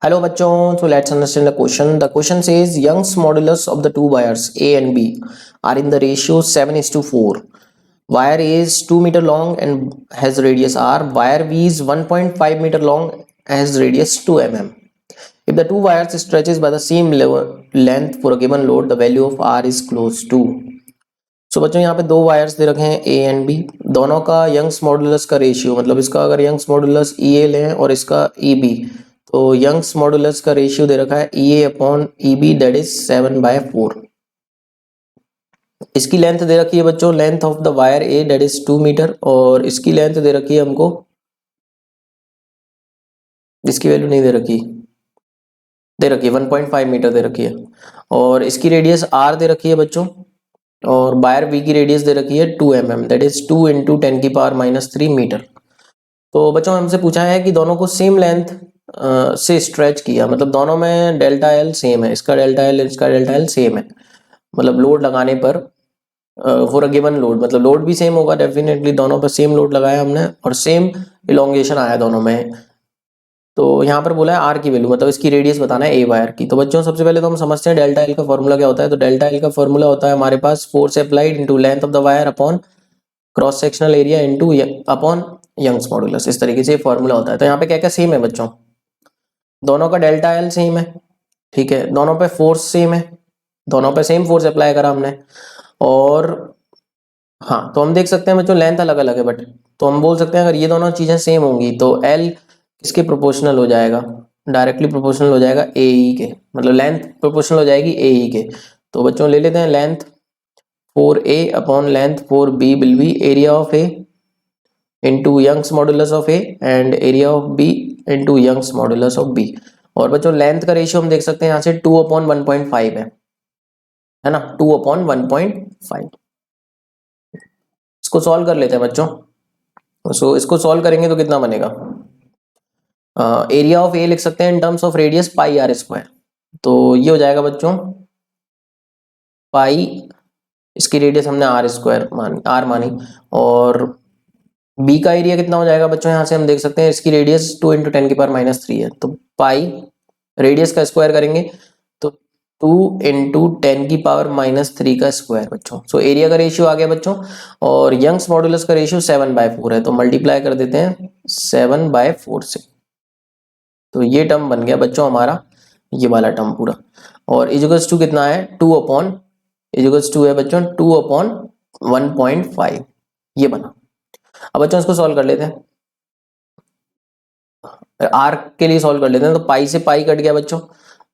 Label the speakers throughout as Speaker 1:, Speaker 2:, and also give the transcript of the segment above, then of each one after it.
Speaker 1: Hello bachon, so let's understand the question. The question says Young's modulus of the two wires A and B are in the ratio 7:4. Wire A is 2 meter long and has radius R. Wire B is 1.5 meter long and has radius 2 mm. If the two wires stretches by the same length for a given load, the value of R is close to. So बच्चों यहाँ पे दो wires दे रखे हैं A and B, दोनों का Young's modulus का ratio, मतलब इसका अगर यंग्स मॉडुलस EA लें और इसका EB, तो यंग्स मॉडुलस का रेशियो दे रखा है EA upon EB that is 7/4। इसकी लेंथ दे रखी है बच्चों, length of the wire A that is 2 metre, और इसकी लेंथ दे रखी है हमको, इसकी वैल्यू नहीं दे रखी, दे रखी है 1.5 मीटर दे रखी है, और इसकी रेडियस R दे रखी है बच्चों, और वायर B की रेडियस दे रखी है 2 mm दैट इज 2 × 10⁻³ मीटर। तो बच्चों हमसे पूछा है कि दोनों को सेम लेंथ से स्ट्रेच किया, मतलब दोनों में डेल्टा एल सेम है, इसका डेल्टा एल इसका डेल्टा एल सेम है, मतलब लोड लगाने पर फॉर अ गिवन लोड, मतलब लोड भी सेम होगा डेफिनेटली, दोनों पर सेम लोड लगाया हमने और सेम इलोंगेशन आया दोनों में। तो यहाँ पर बोला है आर की वैल्यू, मतलब इसकी रेडियस बताना है ए वायर की। तो बच्चों सबसे पहले तो हम समझते हैं डेल्टा एल का फॉर्मूला क्या होता है। तो डेल्टा एल का फॉर्मूला होता है हमारे पास force applied into length of the wire upon cross sectional area into upon Young's modulus, इस तरीके से फॉर्मूला होता है। तो यहाँ पे क्या क्या सेम है बच्चों, दोनों का डेल्टा एल सेम है, ठीक है, दोनों पे फोर्स सेम है, दोनों पे सेम फोर्स अप्लाई करा हमने, और हाँ तो हम देख सकते हैं बच्चों लेंथ अलग अलग है, बट तो हम बोल सकते हैं अगर ये दोनों चीजें सेम होंगी तो एल किसके प्रोपोर्शनल हो जाएगा, डायरेक्टली प्रोपोर्शनल हो जाएगा ए ई के, मतलब लेंथ प्रोपोर्शनल हो जाएगी ए ई के। तो बच्चों ले लेते हैं length 4A upon length 4B will be area of A into Young's modulus of A and area of B into Young's modulus of B. और बच्चों लेंथ का रेशियो हम देख सकते हैं यहाँ से 2/1.5 है ना, 2/1.5। इसको सॉल्व कर लेते हैं बच्चों। सो इसको सॉल्व करेंगे तो कितना बनेगा, एरिया ऑफ ए लिख सकते हैं in terms of radius πr²। तो ये हो जाएगा बच्चों पाई, इसकी रेडियस हमने r मानी, और बी का एरिया कितना हो जाएगा बच्चों, यहाँ से हम देख सकते हैं इसकी रेडियस 2 × 10⁻³ है, तो पाई रेडियस का स्क्वायर करेंगे तो 2 × 10⁻³ का स्क्वायर बच्चों। सो एरिया का रेशियो आ गया बच्चों, और यंग्स मॉडुलस का रेशियो 7/4 है, तो मल्टीप्लाई कर देते हैं 7/4 से। तो ये टर्म बन गया बच्चों हमारा, ये वाला टर्म पूरा, और इक्वल्स टू कितना है 2 इक्वल्स टू है बच्चों 2/1.5, ये बना। अब बच्चों इसको सॉल्व कर लेते हैं, आर के लिए सॉल्व कर लेते हैं। तो पाई से पाई कट गया बच्चों,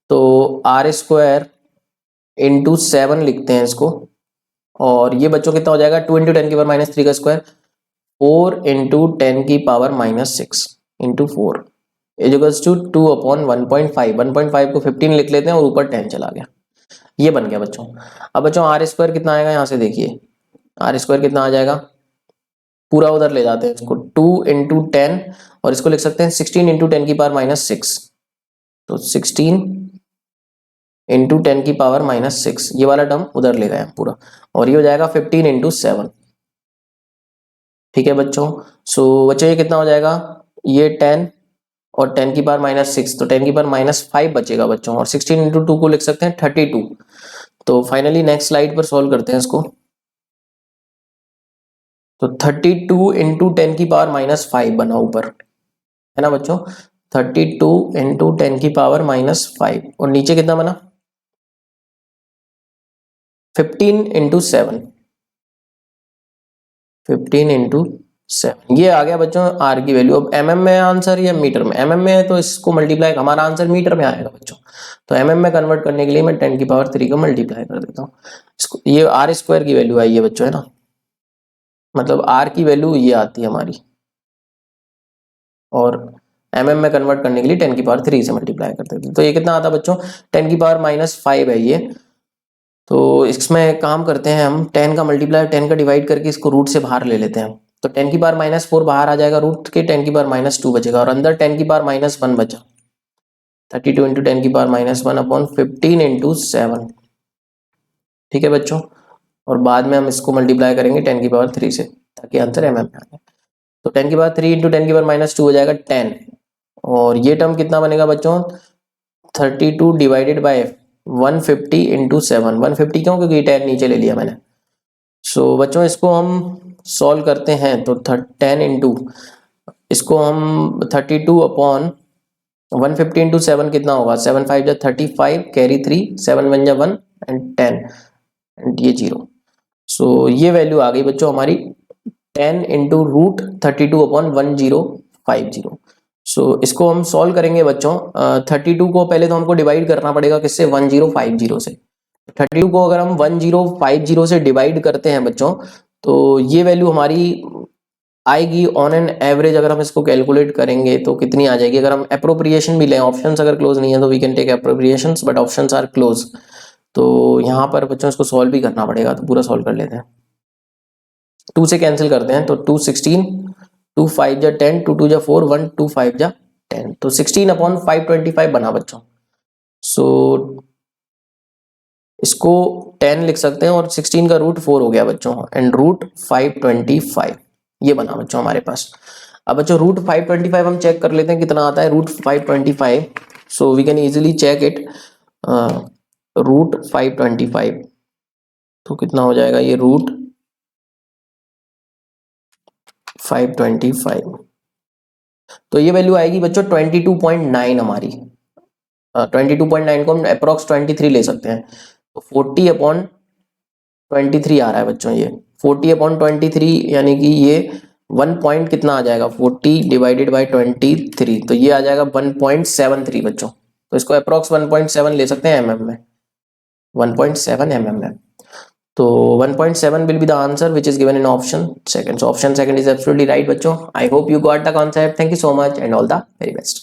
Speaker 1: तो r² इंटू 7 लिखते हैं इसको, और ये बच्चों कितना हो जाएगा 2 × 10⁻³ का स्क्वायर, 4 × 10⁻6 इंटू 4 इक्वल्स टू 2/1.5। 1.5 को 15 लिख लेते हैं और ऊपर 10 चला गया, ये बन गया बच्चों। अब बच्चों r² कितना आएगा, यहाँ से देखिए r² कितना आ जाएगा, पूरा उधर ले जाते हैं इसको, 2 × 10, और इसको लिख सकते हैं 16 × 10⁻6, तो 16 × 10⁻6, ये वाला टर्म उधर ले गए पूरा, और ये हो जाएगा 15 × 7, ठीक है बच्चों। सो बच्चों ये कितना हो जाएगा, ये 10 और 10⁻6, तो 10⁻5 बचेगा बच्चों, और 16 × 2 को लिख सकते हैं 32। तो फाइनली नेक्स्ट स्लाइड पर सॉल्व करते हैं इसको, तो 32 × 10⁻5 बना ऊपर, है ना बच्चों, 32 × 10⁻5, और नीचे कितना बना 15 × 7, 15 × 7, ये आ गया बच्चों आर की वैल्यू। अब एमएम में आंसर या मीटर में, एमएम में है तो इसको मल्टीप्लाई, हमारा आंसर मीटर में आएगा बच्चों, तो एमएम में कन्वर्ट करने के लिए मैं 10⁻³ को मल्टीप्लाई कर देता हूँ इसको, ये r² की वैल्यू आई है बच्चों, है ना, मतलब r की वैल्यू ये आती है हमारी, और एमएम में कन्वर्ट करने के लिए 10⁻³ से मल्टीप्लाई कर देते हैं। तो ये कितना आता है बच्चों 10⁻5 है ये। तो इसमें काम करते हैं हम, 10 का मल्टीप्लाई 10 का डिवाइड करके इसको रूट से बाहर ले लेते हैं, तो 10⁻4 बाहर आ जाएगा, रूट के 10⁻2 बचेगा, और अंदर 10⁻1 बचा, 32 × 10⁻1 अपॉन 15 × 7, ठीक है बच्चों। और बाद में हम इसको मल्टीप्लाई करेंगे 10⁻3 से, ताकि आंसर एमएम में आ जाए। तो 10⁻3 × 10⁻2 हो जाएगा 10, और ये टर्म कितना बनेगा बच्चों 32 डिवाइडेड बाय 150 इंटू 7, 150 क्यों, क्योंकि 10 नीचे ले लिया मैंने। सो बच्चों इसको हम सॉल्व करते हैं तो 10 इंटू, इसको हम 32 अपॉन 150 इंटू 7 कितना होगा, 7 5 जा 35, कैरी 3, 7 1 जा 1 एंड 10 एंड ये 0। सो ये वैल्यू आ गई बच्चों हमारी 10 इंटू रूट 32 अपॉन 1050। सो इसको हम सॉल्व करेंगे बच्चों। 32 को पहले तो हमको डिवाइड करना पड़ेगा किससे, 1050 से। 32 को अगर हम 1050 से डिवाइड करते हैं बच्चों तो ये वैल्यू हमारी आएगी ऑन एन एवरेज, अगर हम इसको कैलकुलेट करेंगे तो कितनी आ जाएगी। अगर हम अप्रोप्रिएशन भी लें, ऑप्शंस अगर क्लोज नहीं है तो we can take appropriations, but options are close. तो यहाँ पर बच्चों इसको सॉल्व भी करना पड़ेगा, तो पूरा सॉल्व कर लेते हैं। 2 से कैंसिल करते हैं तो 2 16, 2 5 जा 10, 2 2 जा 4, 1 2 5 जा 10, तो 16 अपॉन 525 बना बच्चों। सो इसको 10 लिख सकते हैं और 16 का रूट 4 हो गया बच्चों, एंड रूट 525 ये बना बच्चों हमारे पास। अब बच्चों रूट 525 हम चेक कर लेते हैं कितना आता है root 525। So we can easily check it. Root 525 तो कितना हो जाएगा, ये रूट 525, तो ये वैल्यू आएगी बच्चों 22.9 हमारी। 22.9 को हम अप्रॉक्स 23 ले सकते हैं, तो 40 अपॉन 23 आ रहा है बच्चों ये 40 अपॉन 23, यानी कि ये 1 पॉइंट कितना आ जाएगा, 40 डिवाइडेड बाय 23, तो ये आ जाएगा 1.73 बच्चों। तो इसको अप्रॉक्स 1.7 ले सकते हैं mm में, 1.7 mm में। तो 1.7 will be the answer which is given in option second. So option second is absolutely right बच्चों। I hope you got the concept. Thank you so much and all the very best.